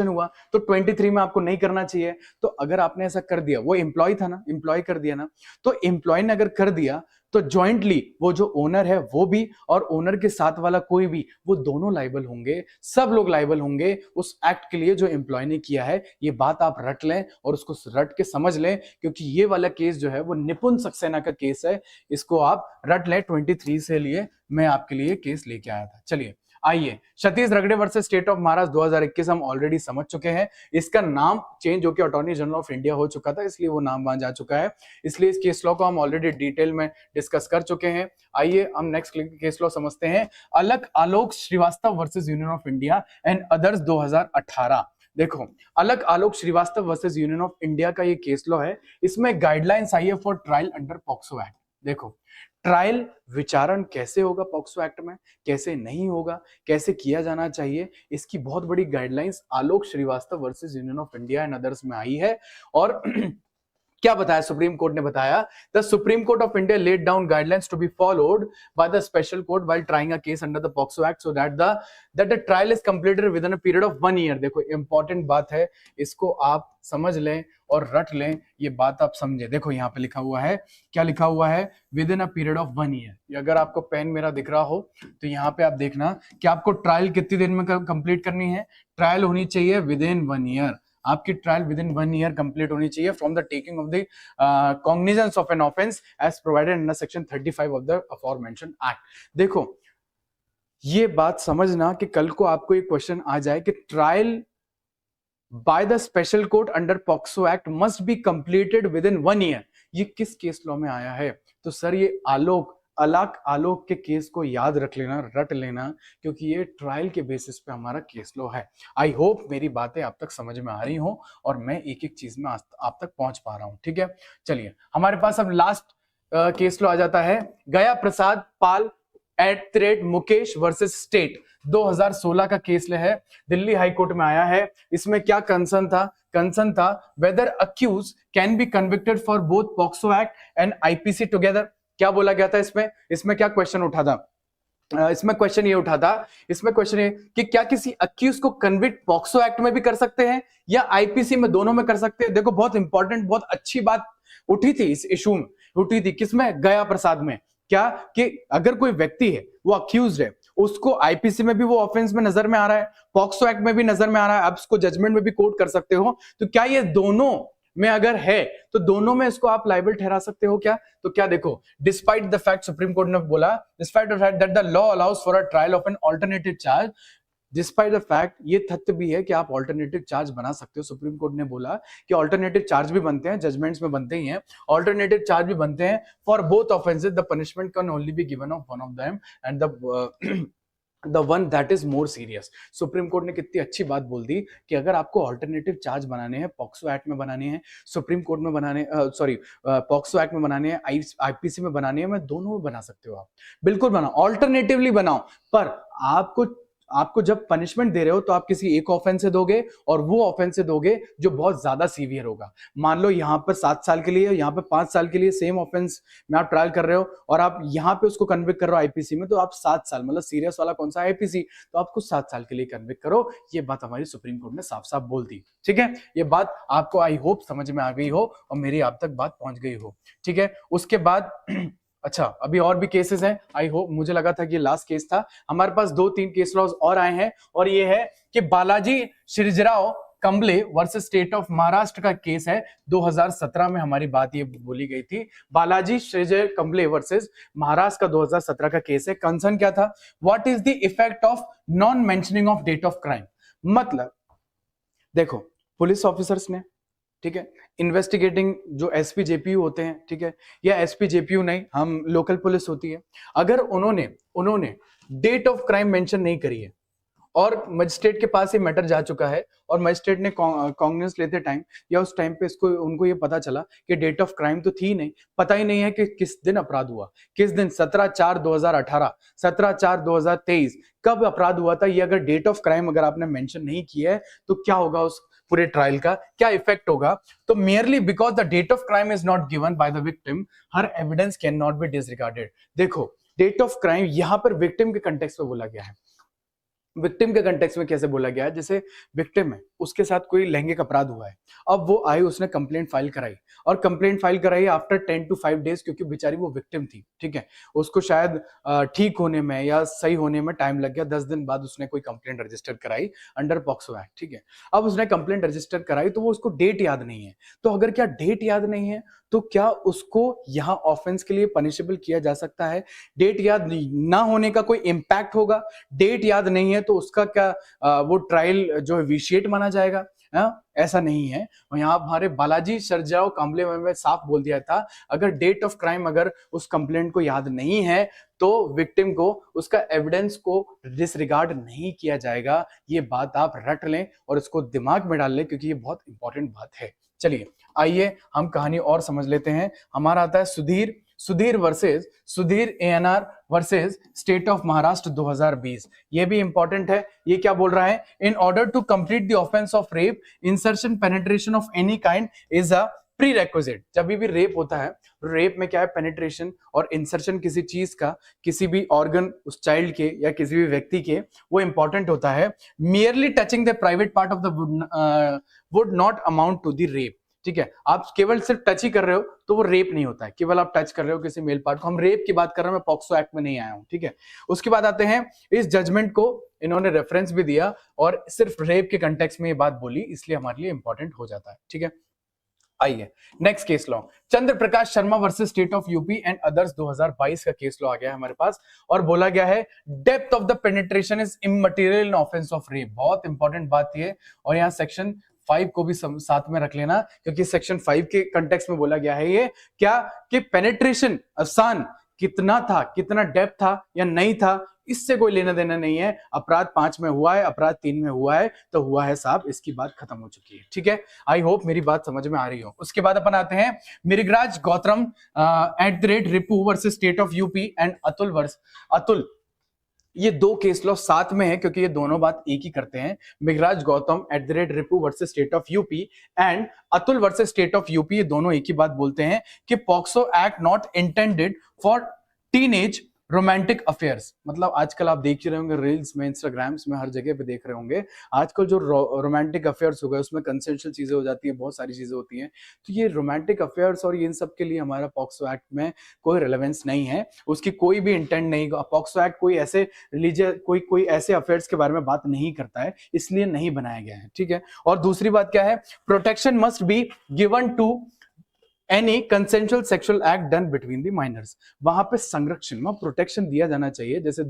हुआ। तो 23 में आपको नहीं करना चाहिए। तो अगर आपने ऐसा कर दिया, वो एम्प्लॉय था ना, एम्प्लॉय कर दिया ना, तो एम्प्लॉय ने अगर कर दिया तो जॉइंटली वो जो ओनर है वो भी और ओनर के साथ वाला कोई भी, वो दोनों लायबल होंगे, सब लोग लायबल होंगे उस एक्ट के लिए जो एम्प्लॉय ने किया है। ये बात आप रट लें और उसको रट के समझ लें, क्योंकि ये वाला केस जो है वो निपुण सक्सेना का केस है, इसको आप रट लें। 23 से लिए मैं आपके लिए केस लेके आया था। चलिए आइए, सतीश रगड़े वर्सेस स्टेट ऑफ महाराष्ट्र 2021 हम ऑलरेडी समझ चुके हैं। इसका नाम चेंज होकर अटॉर्नी जनरल ऑफ इंडिया हो चुका था, इसलिए वो नाम वहां जा चुका है, इसलिए इस केस लॉ को हम ऑलरेडी डिटेल में डिस्कस कर चुके हैं। आइए हम नेक्स्ट केस लॉ समझते हैं, Alak Alok Srivastava versus union of India and others 2018। देखो Alak Alok Srivastava versus union of India का ये केस लॉ है, इसमें गाइडलाइंस आई है for trial under POCSO act. देखो ट्रायल विचारण कैसे होगा पॉक्सो एक्ट में, कैसे नहीं होगा, कैसे किया जाना चाहिए, इसकी बहुत बड़ी guidelines Alok Srivastava versus union of India and others में आई है। और क्या बताया सुप्रीम कोर्ट ने बताया, the Supreme Court of India laid down guidelines to be followed by the special court while trying a case under the POCSO act so that the trial is completed within a period of 1 year. देखो important बात है, इसको आप समझ लें और रट लें, ये बात आप समझे। देखो यहाँ पे लिखा हुआ है, क्या लिखा हुआ है, with in a period of 1 year. अगर आपको पेन मेरा दिख रहा हो तो यहाँ पे आप देखना कि आपको ट्रायल कितनी देर में कंप्लीट करनी है। ट्रायल होनी चाहिए विद इन 1 ईयर, आपकी trial within 1 year complete होनी चाहिए from the taking of the cognizance of an offence as provided under section 35 of the aforementioned act. देखो ये बात समझना कि कल को आपको एक क्वेश्चन आ जाए कि trial by the special court under POCSO act must be completed within 1 year, ये किस केस लॉ में आया है? तो सर ये आलोक के केस को याद रख लेना, रट लेना, क्योंकि ये ट्रायल के बेसिस पे हमारा केस लॉ है। आई होप मेरी बातें आप तक समझ में आ रही हो और मैं एक एक चीज में आप तक पहुंच पा रहा हूं। ठीक है, चलिए हमारे पास अब लास्ट केस लॉ आ जाता है, गया प्रसाद पाल मुकेश वर्सेस स्टेट 2016 का केस है, दिल्ली हाई कोर्ट में आया है। इसमें क्या कंसर्न था whether accused can be convicted for both POCSO act and IPC together. क्या बोला गया था इसमें क्या क्वेश्चन उठा था? इसमें क्वेश्चन ये कि क्या किसी अक्यूज को कन्विक्ट पॉक्सो एक्ट में भी कर सकते हैं या आईपीसी में, दोनों में कर सकते हैं। देखो बहुत इंपॉर्टेंट, बहुत अच्छी बात उठी थी इस इशू में, उठी थी किसमें? गया प्रसाद में। क्या कि अगर कोई व्यक्ति है वो अक्यूज है, उसको आईपीसी में भी वो ऑफेंस में नजर में आ रहा है, पॉक्सो एक्ट में भी नजर में आ रहा है, आप उसको जजमेंट में भी कोर्ट कर सकते हो, तो क्या ये दोनों में अगर है तो दोनों में इसको आप लायबल ठहरा सकते हो क्या? तो क्या देखो, despite the fact, supreme Court ने बोला despite the fact that the law allows for a trial of an alternative charge, despite the fact, ये तथ्य भी है कि आप ऑल्टरनेटिव चार्ज बना सकते हो। सुप्रीम कोर्ट ने बोला कि ऑल्टरनेटिव चार्ज भी बनते हैं, जजमेंट्स में बनते ही हैं, ऑल्टरनेटिव चार्ज भी बनते हैं for both offences, the punishment can only be given of one of them and the one that is more serious. Supreme Court ने कितनी अच्छी बात बोल दी कि अगर आपको ऑल्टरनेटिव चार्ज बनाने हैं, पॉक्सो एक्ट में बनाने हैं, सुप्रीम कोर्ट में बनाने, पॉक्सो एक्ट में बनाने हैं, आईपीसी में बनाने हैं, मैं दोनों में बना सकते हो। आप बिल्कुल बनाओ, ऑल्टरनेटिवली बनाओ, पर आपको जब पनिशमेंट दे रहे हो तो आप किसी एक ऑफेंस से दोगे और वो ऑफेंस से दोगे जो बहुत ज्यादा सीवियर होगा। मान लो यहाँ पर 7 साल के लिए, यहाँ पे 5 साल के लिए सेम ऑफेंस में आप ट्रायल कर रहे हो और आप यहाँ पे उसको कन्विक्ट कर रहे हो आईपीसी में, तो आप 7 साल, मतलब सीरियस वाला कौन सा आईपीसी, तो आपको 7 साल के लिए कन्विक्ट करो। ये बात हमारी सुप्रीम कोर्ट ने साफ साफ बोल दी। ठीक है, ये बात आपको आई होप समझ में आ गई हो और मेरी आप तक बात पहुंच गई हो। ठीक है, उसके बाद अच्छा, अभी और भी केसेस हैं, आई होप, मुझे लगा था कि लास्ट केस था, हमारे पास 2-3 केस लॉज और आए हैं और ये है कि बालाजी श्रीजराव Kamble versus state of Maharashtra का केस है। 2017 में हमारी बात ये बोली गई थी, बालाजी श्रीजय कंबले वर्सेस महाराष्ट्र का 2017 का केस है। कंसर्न क्या था? What is the effect of non mentioning of date of crime. मतलब देखो, पुलिस ऑफिसर्स ने, ठीक है, इन्वेस्टिगेटिंग जो एसपी जेपीयू होते हैं, ठीक है, या एसपी जेपीयू नहीं, हम लोकल पुलिस होती है, अगर उन्होंने डेट ऑफ क्राइम मेंशन नहीं करी है और मजिस्ट्रेट के पास ये मैटर जा चुका है और मजिस्ट्रेट ने कॉग्निजेंस लेते टाइम या उस टाइम पे उनको ये पता चला कि डेट ऑफ क्राइम तो थी नहीं, पता ही नहीं है कि किस दिन अपराध हुआ, किस दिन 17/4/2018, 17/4/2023 कब अपराध हुआ था, ये अगर डेट ऑफ क्राइम अगर आपने मेंशन नहीं किया है तो क्या होगा, उस पूरे ट्रायल का क्या इफेक्ट होगा? तो merely because the date of crime is not given by the victim, her evidence can not be disregarded. देखो, डेट ऑफ क्राइम यहां पर विक्टिम के कंटेक्स्ट में बोला गया है। विक्टिम के कंटेक्स्ट में कैसे बोला गया है? जैसे विक्टिम है, उसके साथ कोई लैंगिक अपराध हुआ है, अब वो आई, उसने कंप्लेंट फाइल कराई और कंप्लेंट फाइल कराई आफ्टर 10 to 5 days, क्योंकि बेचारी वो विक्टिम थी, ठीक है, उसको शायद ठीक होने में या सही होने में टाइम लग गया। 10 दिन बाद उसने कोई कंप्लेंट रजिस्टर कराई अंडर पॉक्सो एक्ट, ठीक है। अब उसने कंप्लेंट रजिस्टर कराई तो वो उसको डेट याद नहीं है, तो अगर क्या डेट याद नहीं है तो क्या उसको यहाँ ऑफेंस के लिए पनिशेबल किया जा सकता है? डेट याद ना होने का कोई इंपैक्ट होगा? डेट याद नहीं है तो उसका क्या वो ट्रायल जो है विशिएट माना जाएगा? ऐसा नहीं है। और यहाँ हमारे बालाजी श्रीजराव कंबले में साफ बोल दिया था, अगर डेट ऑफ क्राइम अगर उस कंप्लेंट को याद नहीं है तो विक्टिम को उसका एविडेंस को डिसरिगार्ड नहीं किया जाएगा। ये बात आप रट लें और इसको दिमाग में डाल लें, क्योंकि ये बहुत इंपॉर्टेंट बात है। चलिए आइए हम कहानी और समझ लेते हैं। हमारा आता है Sudhir ANR versus state of Maharashtra 2020। ये भी इंपॉर्टेंट है। ये क्या बोल रहा है? In order to complete the offence of rape, insertion penetration of any kind is a prerequisite. जब भी रेप होता है, रेप में क्या है? पेनिट्रेशन और इंसर्शन किसी चीज का, किसी भी ऑर्गन उस चाइल्ड के या किसी भी व्यक्ति के, वो इंपॉर्टेंट होता है। Merely touching the private part of the would not amount to the rape. ठीक है, आप केवल सिर्फ टच ही कर रहे हो तो वो रेप नहीं होता है, केवल आप टच कर रहे हो किसी मेल पार्ट को। हम रेप की बात कर रहे हैं, मैं पॉक्सो एक्ट में नहीं आया हूं, ठीक है। उसके बाद आते हैं, इस जजमेंट को इन्होंने रेफरेंस भी दिया और सिर्फ रेप के कंटेक्स्ट में ये बात बोली, इसलिए हमारे लिए इंपॉर्टेंट हो जाता है, ठीक है। आइए next case law, Chandra Prakash Sharma versus state of UP and others 2022 का केस लॉ आ गया है हमारे पास और बोला गया है depth of the penetration is immaterial in offence of rape. बहुत इंपॉर्टेंट बात ये, और यहाँ सेक्शन 5 को भी साथ में रख लेना, क्योंकि सेक्शन 5 के कंटेक्स्ट में बोला गया है ये क्या कि पेनिट्रेशन आसान कितना था, कितना डेप्थ था या नहीं था, इससे कोई लेना देना नहीं है। अपराध 5 में हुआ है, अपराध 3 में हुआ है तो हुआ है साहब, इसकी बात खत्म हो चुकी है। ठीक है, आई होप मेरी बात समझ में आ रही हो। उसके बाद अपन आते हैं Mrigraj Gautam @Ripu versus state of UP and Atul. ये दो केस लॉ साथ में है क्योंकि ये दोनों बात एक ही करते हैं। Mrigraj Gautam @Ripu versus state of UP and Atul versus state of UP, ये दोनों एक ही बात बोलते हैं कि POCSO act not intended for teenage romantic affairs. मतलब आजकल आप देख ही रहे होंगे रील्स में, इंस्टाग्राम्स में, हर जगह पे देख रहे होंगे आजकल जो रोमांटिक अफेयर्स हो गए उसमें कंसेंशुअल चीजें हो जाती है, बहुत सारी चीजें होती हैं। तो ये रोमांटिक अफेयर्स और इन सब के लिए हमारा पॉक्सो एक्ट में कोई रिलेवेंस नहीं है, उसकी कोई भी इंटेंट नहीं। पॉक्सो एक्ट कोई ऐसे रिलीजियस कोई ऐसे अफेयर्स के बारे में बात नहीं करता है, इसलिए नहीं बनाया गया है। ठीक है, और दूसरी बात क्या है, protection must be given to any consensual sexual act done between the minors. वहां पे संरक्षण में प्रोटेक्शन दिया जाना चाहिए। जैसे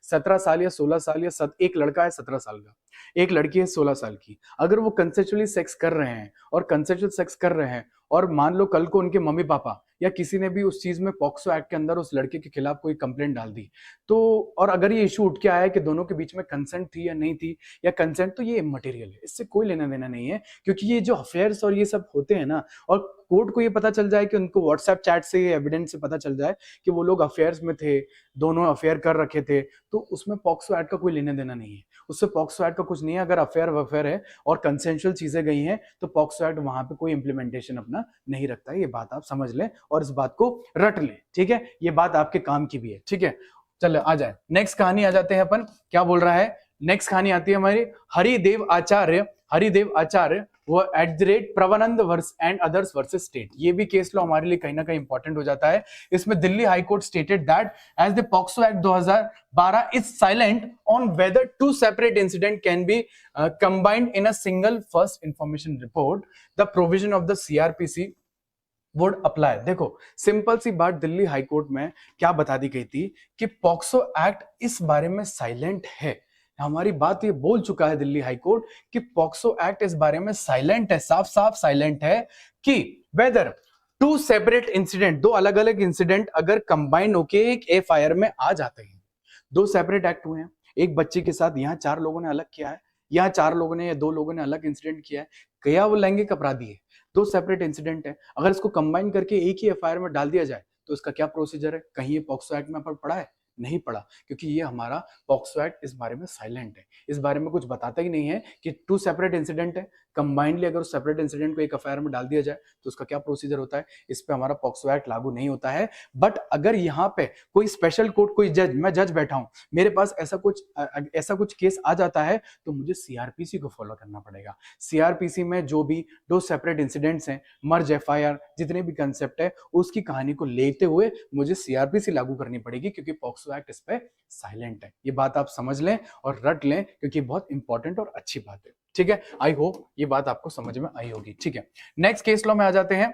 17 साल या 16 साल या एक लड़का है 17 साल का, एक लड़की है 16 साल की, अगर वो कंसेंशुअली सेक्स कर रहे हैं और कंसेंशुअल सेक्स कर रहे हैं और मान लो कल को उनके मम्मी पापा या किसी ने भी उस चीज में पॉक्सो एक्ट के अंदर उस लड़के के खिलाफ कोई कंप्लेंट डाल दी, तो और अगर ये इशू उठ के आया कि दोनों के बीच में कंसेंट थी या नहीं थी या कंसेंट, तो ये इमटेरियल है, इससे कोई लेना देना नहीं है। क्योंकि ये जो अफेयर्स और ये सब होते हैं ना, और कोर्ट को ये पता चल जाए कि उनको व्हाट्सएप चैट से एविडेंस से पता चल जाए कि वो लोग अफेयर्स में थे, दोनों अफेयर कर रखे थे, तो उसमें पॉक्सो एक्ट का कोई लेना देना नहीं है, उससे पॉक्सो एक्ट का कुछ नहीं है। अगर अफेयर है और कंसेंशुअल चीजें गई हैं तो पॉक्सो एक्ट वहां पे कोई इंप्लीमेंटेशन अपना नहीं रखता है। ये बात आप समझ लें और इस बात को रट लें। ठीक है, ये बात आपके काम की भी है। ठीक है, चलो आ जाए नेक्स्ट कहानी आ जाते हैं अपन। क्या बोल रहा है, नेक्स्ट कहानी आती है हमारी हरिदेव आचार्य वो Pravanand versus and others versus state. ये भी केस लॉ हमारे लिए कहीं ना कहीं इंपॉर्टेंट हो जाता है। इसमें Delhi high court stated that as the POCSO act 2012 is silent on whether two separate incident can be combined in a single first information report, the provision of the CrPC would apply. देखो simple सी बात, Delhi high court में क्या बता दी गई थी कि POCSO act इस बारे में साइलेंट है। हमारी बात ये बोल चुका है दिल्ली हाई कोर्ट कि पॉक्सो एक्ट इस बारे में साइलेंट है, साफ साफ साइलेंट है कि वेदर टू सेपरेट इंसिडेंट, दो अलग अलग इंसिडेंट अगर कंबाइन होके एक एफआईआर में आ जाते हैं, दो सेपरेट एक्ट हुए हैं, एक बच्चे के साथ यहाँ 4 लोगों ने अलग किया है, यहाँ 4 लोगों ने या 2 लोगों ने अलग इंसिडेंट किया है, क्या वो लैंगिक अपराधी है? दो सेपरेट इंसिडेंट है, अगर इसको कंबाइन करके एक ही एफआईआर में डाल दिया जाए तो इसका क्या प्रोसीजर है? कहीं ये पॉक्सो एक्ट में पढ़ा है? नहीं पड़ा, क्योंकि ये हमारा पॉक्सो एक्ट इस बारे में साइलेंट है, इस बारे में कुछ बताता ही नहीं है कि 2 सेपरेट इंसिडेंट है, कंबाइंडली अगर उस सेपरेट इंसिडेंट को एक एफआईआर में डाल दिया जाए तो उसका क्या प्रोसीजर होता है, इस पे हमारा पॉक्सो एक्ट लागू नहीं होता है। बट अगर यहाँ पे कोई स्पेशल कोर्ट, कोई जज, मैं जज बैठा हूं, मेरे पास ऐसा कुछ केस आ जाता है तो मुझे सीआरपीसी को फॉलो करना पड़ेगा। सीआरपीसी में जो भी 2 सेपरेट इंसिडेंट्स हैं, मर्ज एफआईआर, जितने भी कंसेप्ट है, उसकी कहानी को लेते हुए मुझे सीआरपीसी लागू करनी पड़ेगी, क्योंकि पॉक्सो एक्ट इस पे साइलेंट है। ये बात आप समझ लें और रट लें, क्योंकि बहुत इंपॉर्टेंट और अच्छी बात है। ठीक है, आई होप ये बात आपको समझ में आई होगी। ठीक है, नेक्स्ट केस लॉ में आ जाते हैं।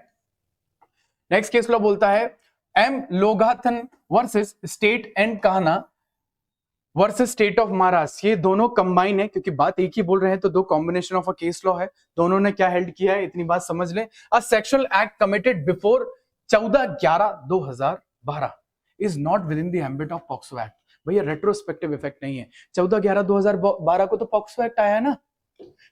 नेक्स्ट केस लॉ बोलता है एम लोगाथन वर्सेस स्टेट एंड कहना वर्सेस स्टेट ऑफ महाराष्ट्र। ये दोनों कंबाइन है, क्योंकि बात एक ही बोल रहे हैं तो दो combination of a case law है। दोनों ने क्या हेल्ड किया है, इतनी बात समझ लें। A sexual act committed before 14/11/2012 is not with in the ambit of POCSO act. भैया रेट्रोस्पेक्टिव इफेक्ट नहीं है, 14/11/2012 को तो पॉक्सो एक्ट आया है ना,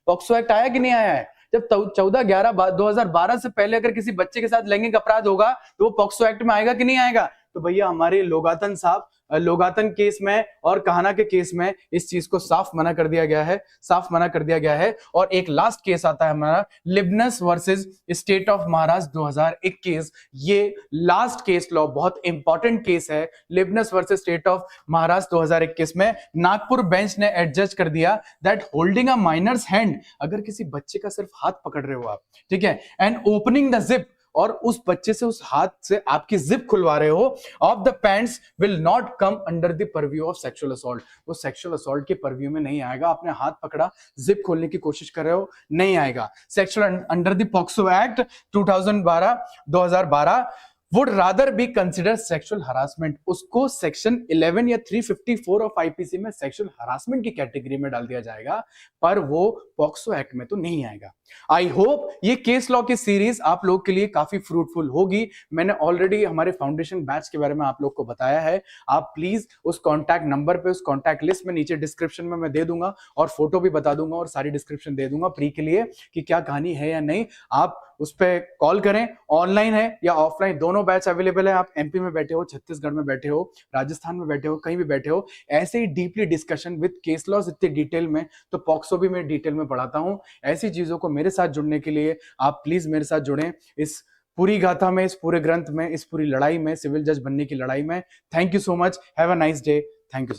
पॉक्सो एक्ट आया कि नहीं आया है? जब 14/11/2012 से पहले अगर किसी बच्चे के साथ लैंगिक अपराध होगा तो वो पॉक्सो एक्ट में आएगा कि नहीं आएगा? तो भैया हमारे लोगातन साहब, लोगातन केस में और कहाना के केस में इस चीज को साफ मना कर दिया गया है, साफ मना कर दिया गया है। और एक लास्ट केस आता है हमारा Libnus versus state of Maharashtra 2021। ये लास्ट केस लॉ बहुत इंपॉर्टेंट केस है। Libnus versus state of Maharashtra 2021 में नागपुर बेंच ने एडजस्ट कर दिया that holding a minor's hand, अगर किसी बच्चे का सिर्फ हाथ पकड़ रहे हो आप, ठीक है, एंड ओपनिंग द जिप, और उस बच्चे से, उस हाथ से आपकी जिप खुलवा रहे हो, of the pants will not come under the purview of sexual assault. वो सेक्सुअल असॉल्ट के परव्यू में नहीं आएगा। आपने हाथ पकड़ा, जिप खोलने की कोशिश कर रहे हो, नहीं आएगा। Sexual under the POCSO act 2012 would rather be consider sexual harassment, उसको सेक्शन 11 या 354 ऑफ आईपीसी में सेक्सुअल हरासमेंट की कैटेगरी में डाल दिया जाएगा, पर वो पॉक्सो एक्ट में तो नहीं आएगा। आई होप ये केस लॉ की सीरीज आप लोग के लिए काफी फ्रूटफुल होगी। मैंने ऑलरेडी हमारे फाउंडेशन बैच के बारे में आप लोग को बताया है। आप प्लीज उस कॉन्टैक्ट नंबर पे, उस कॉन्टैक्ट लिस्ट में नीचे डिस्क्रिप्शन में मैं दे दूंगा और फोटो भी बता दूंगा और सारी डिस्क्रिप्शन दे दूंगा प्री के लिए कि क्या कहानी है या नहीं। आप उस पर कॉल करें, ऑनलाइन है या ऑफलाइन, दोनों बैच अवेलेबल है। आप एमपी में बैठे हो, छत्तीसगढ़ में बैठे हो, राजस्थान में बैठे हो, कहीं भी बैठे हो, ऐसे ही deeply discussion with case laws इतने डिटेल में, तो पॉक्सो भी मैं डिटेल में पढ़ाता हूं। ऐसी चीजों को मेरे साथ जुड़ने के लिए आप प्लीज मेरे साथ जुड़ें इस पूरी गाथा में, इस पूरे ग्रंथ में, इस पूरी लड़ाई में, सिविल जज बनने की लड़ाई में। Thank you so much, have a nice day, thank you.